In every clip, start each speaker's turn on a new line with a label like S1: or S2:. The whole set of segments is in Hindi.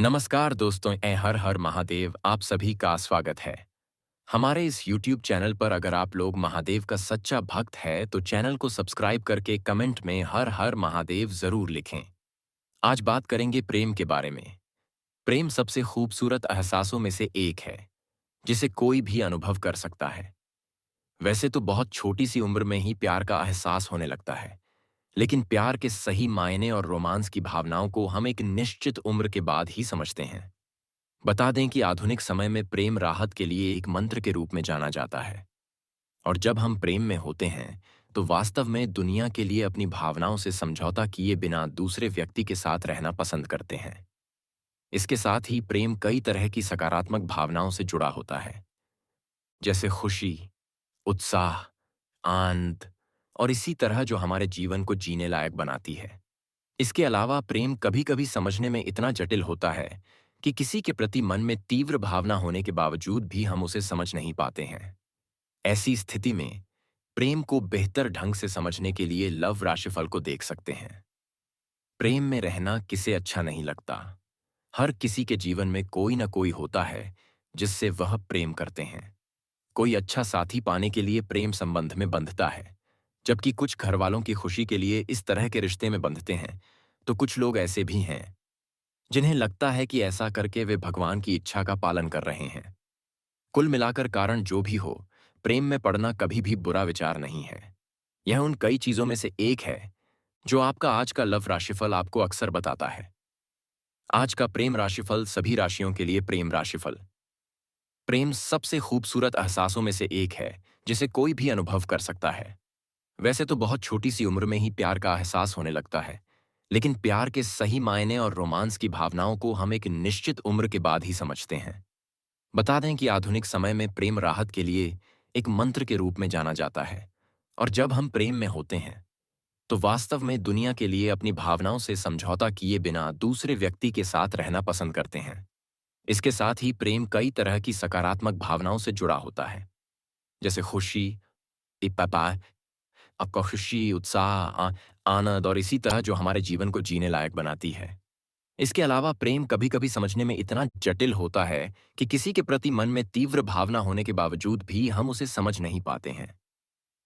S1: नमस्कार दोस्तों, हर हर महादेव। आप सभी का स्वागत है हमारे इस YouTube चैनल पर। अगर आप लोग महादेव का सच्चा भक्त है तो चैनल को सब्सक्राइब करके कमेंट में हर हर महादेव जरूर लिखें। आज बात करेंगे प्रेम के बारे में। प्रेम सबसे खूबसूरत एहसासों में से एक है जिसे कोई भी अनुभव कर सकता है। वैसे तो बहुत छोटी सी उम्र में ही प्यार का एहसास होने लगता है, लेकिन प्यार के सही मायने और रोमांस की भावनाओं को हम एक निश्चित उम्र के बाद ही समझते हैं। बता दें कि आधुनिक समय में प्रेम राहत के लिए एक मंत्र के रूप में जाना जाता है। और जब हम प्रेम में होते हैं तो वास्तव में दुनिया के लिए अपनी भावनाओं से समझौता किए बिना दूसरे व्यक्ति के साथ रहना पसंद करते हैं। इसके साथ ही प्रेम कई तरह की सकारात्मक भावनाओं से जुड़ा होता है, जैसे खुशी, उत्साह, आनंद और इसी तरह जो हमारे जीवन को जीने लायक बनाती है। इसके अलावा प्रेम कभी-कभी समझने में इतना जटिल होता है कि किसी के प्रति मन में तीव्र भावना होने के बावजूद भी हम उसे समझ नहीं पाते हैं। ऐसी स्थिति में प्रेम को बेहतर ढंग से समझने के लिए लव राशिफल को देख सकते हैं। प्रेम में रहना किसे अच्छा नहीं लगता। हर किसी के जीवन में कोई ना कोई होता है जिससे वह प्रेम करते हैं। कोई अच्छा साथी पाने के लिए प्रेम संबंध में बंधता है, जबकि कुछ घरवालों की खुशी के लिए इस तरह के रिश्ते में बंधते हैं। तो कुछ लोग ऐसे भी हैं जिन्हें लगता है कि ऐसा करके वे भगवान की इच्छा का पालन कर रहे हैं। कुल मिलाकर कारण जो भी हो, प्रेम में पड़ना कभी भी बुरा विचार नहीं है। यह उन कई चीजों में से एक है जो आपका आज का लव राशिफल आपको अक्सर बताता है। आज का प्रेम राशिफल सभी राशियों के लिए प्रेम राशिफल। प्रेम सबसे खूबसूरत एहसासों में से एक है जिसे कोई भी अनुभव कर सकता है। वैसे तो बहुत छोटी सी उम्र में ही प्यार का एहसास होने लगता है, लेकिन प्यार के सही मायने और रोमांस की भावनाओं को हम एक निश्चित उम्र के बाद ही समझते हैं। बता दें कि आधुनिक समय में प्रेम राहत के लिए एक मंत्र के रूप में जाना जाता है। और जब हम प्रेम में होते हैं तो वास्तव में दुनिया के लिए अपनी भावनाओं से समझौता किए बिना दूसरे व्यक्ति के साथ रहना पसंद करते हैं। इसके साथ ही प्रेम कई तरह की सकारात्मक भावनाओं से जुड़ा होता है, जैसे खुशी, इप्पा आपका खुशी, उत्साह, आनंद और इसी तरह जो हमारे जीवन को जीने लायक बनाती है। इसके अलावा प्रेम कभी-कभी समझने में इतना जटिल होता है कि किसी के प्रति मन में तीव्र भावना होने के बावजूद भी हम उसे समझ नहीं पाते हैं।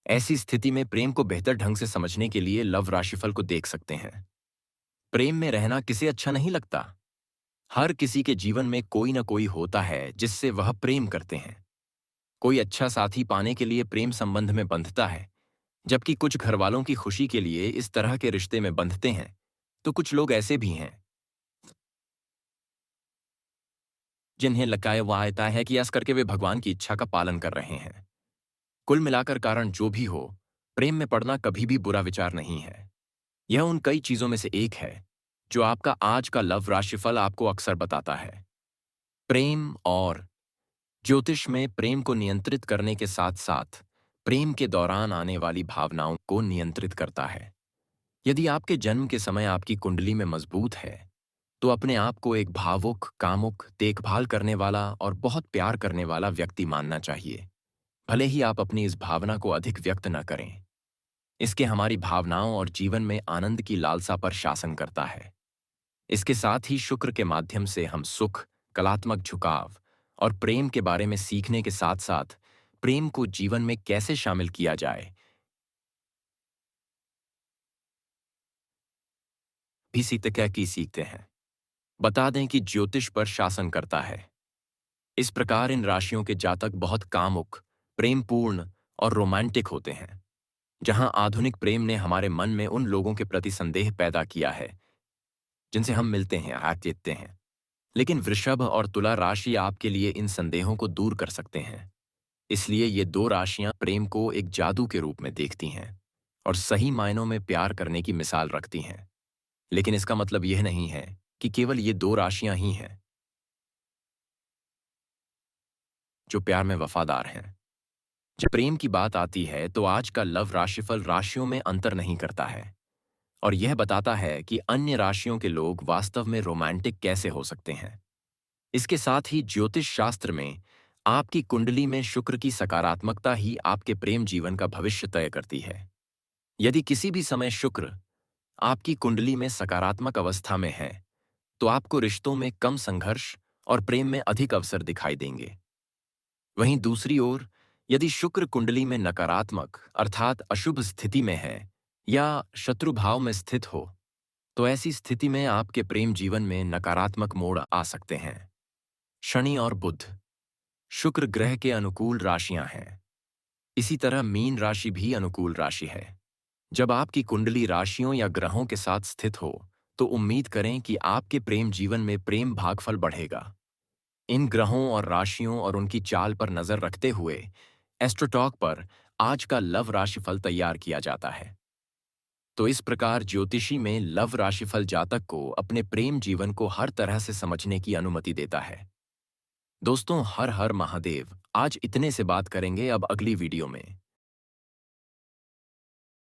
S1: ऐसी स्थिति में प्रेम को बेहतर ढंग से समझने के लिए लव राशिफल को देख सकते हैं। प्रेम में रहना किसे अच्छा नहीं लगता। हर किसी के जीवन में कोई ना कोई होता है जिससे वह प्रेम करते हैं। कोई अच्छा साथी पाने के लिए प्रेम संबंध में बंधता है, जबकि कुछ घरवालों की खुशी के लिए इस तरह के रिश्ते में बंधते हैं। तो कुछ लोग ऐसे भी हैं जिन्हें लगाया है कि ऐसा करके वे भगवान की इच्छा का पालन कर रहे हैं। कुल मिलाकर कारण जो भी हो, प्रेम में पड़ना कभी भी बुरा विचार नहीं है। यह उन कई चीजों में से एक है जो आपका आज का लव राशिफल आपको अक्सर बताता है। प्रेम और ज्योतिष में प्रेम को नियंत्रित करने के साथ साथ प्रेम के दौरान आने वाली भावनाओं को नियंत्रित करता है। यदि आपके जन्म के समय आपकी कुंडली में मजबूत है तो अपने आप को एक भावुक, कामुक, देखभाल करने वाला और बहुत प्यार करने वाला व्यक्ति मानना चाहिए, भले ही आप अपनी इस भावना को अधिक व्यक्त न करें। इसके हमारी भावनाओं और जीवन में आनंद की लालसा पर शासन करता है। इसके साथ ही शुक्र के माध्यम से हम सुख, कलात्मक झुकाव और प्रेम के बारे में सीखने के साथ साथ प्रेम को जीवन में कैसे शामिल किया जाए भी सीखते हैं। बता दें कि ज्योतिष पर शासन करता है। इस प्रकार इन राशियों के जातक बहुत कामुक, प्रेमपूर्ण और रोमांटिक होते हैं। जहां आधुनिक प्रेम ने हमारे मन में उन लोगों के प्रति संदेह पैदा किया है जिनसे हम मिलते हैं, हाथ जीतते हैं। लेकिन वृषभ और तुला राशि आपके लिए इन संदेहों को दूर कर सकते हैं। इसलिए ये दो राशियां प्रेम को एक जादू के रूप में देखती हैं और सही मायनों में प्यार करने की मिसाल रखती हैं। लेकिन इसका मतलब यह नहीं है कि केवल ये दो राशियां ही हैं जो प्यार में वफादार हैं। जब प्रेम की बात आती है तो आज का लव राशिफल राशियों में अंतर नहीं करता है और यह बताता है कि अन्य राशियों के लोग वास्तव में रोमांटिक कैसे हो सकते हैं। इसके साथ ही ज्योतिष शास्त्र में आपकी कुंडली में शुक्र की सकारात्मकता ही आपके प्रेम जीवन का भविष्य तय करती है। यदि किसी भी समय शुक्र आपकी कुंडली में सकारात्मक अवस्था में है तो आपको रिश्तों में कम संघर्ष और प्रेम में अधिक अवसर दिखाई देंगे। वहीं दूसरी ओर, यदि शुक्र कुंडली में नकारात्मक अर्थात अशुभ स्थिति में है या शत्रु भाव में स्थित हो, तो ऐसी स्थिति में आपके प्रेम जीवन में नकारात्मक मोड़ आ सकते हैं। शनि और बुध, शुक्र ग्रह के अनुकूल राशियां हैं। इसी तरह मीन राशि भी अनुकूल राशि है। जब आपकी कुंडली राशियों या ग्रहों के साथ स्थित हो, तो उम्मीद करें कि आपके प्रेम जीवन में प्रेम भागफल बढ़ेगा। इन ग्रहों और राशियों और उनकी चाल पर नजर रखते हुए एस्ट्रोटॉक पर आज का लव राशिफल तैयार किया जाता है। तो इस प्रकार ज्योतिषी में लव राशिफल जातक को अपने प्रेम जीवन को हर तरह से समझने की अनुमति देता है। दोस्तों, हर हर महादेव। आज इतने से बात करेंगे अब अगली वीडियो में।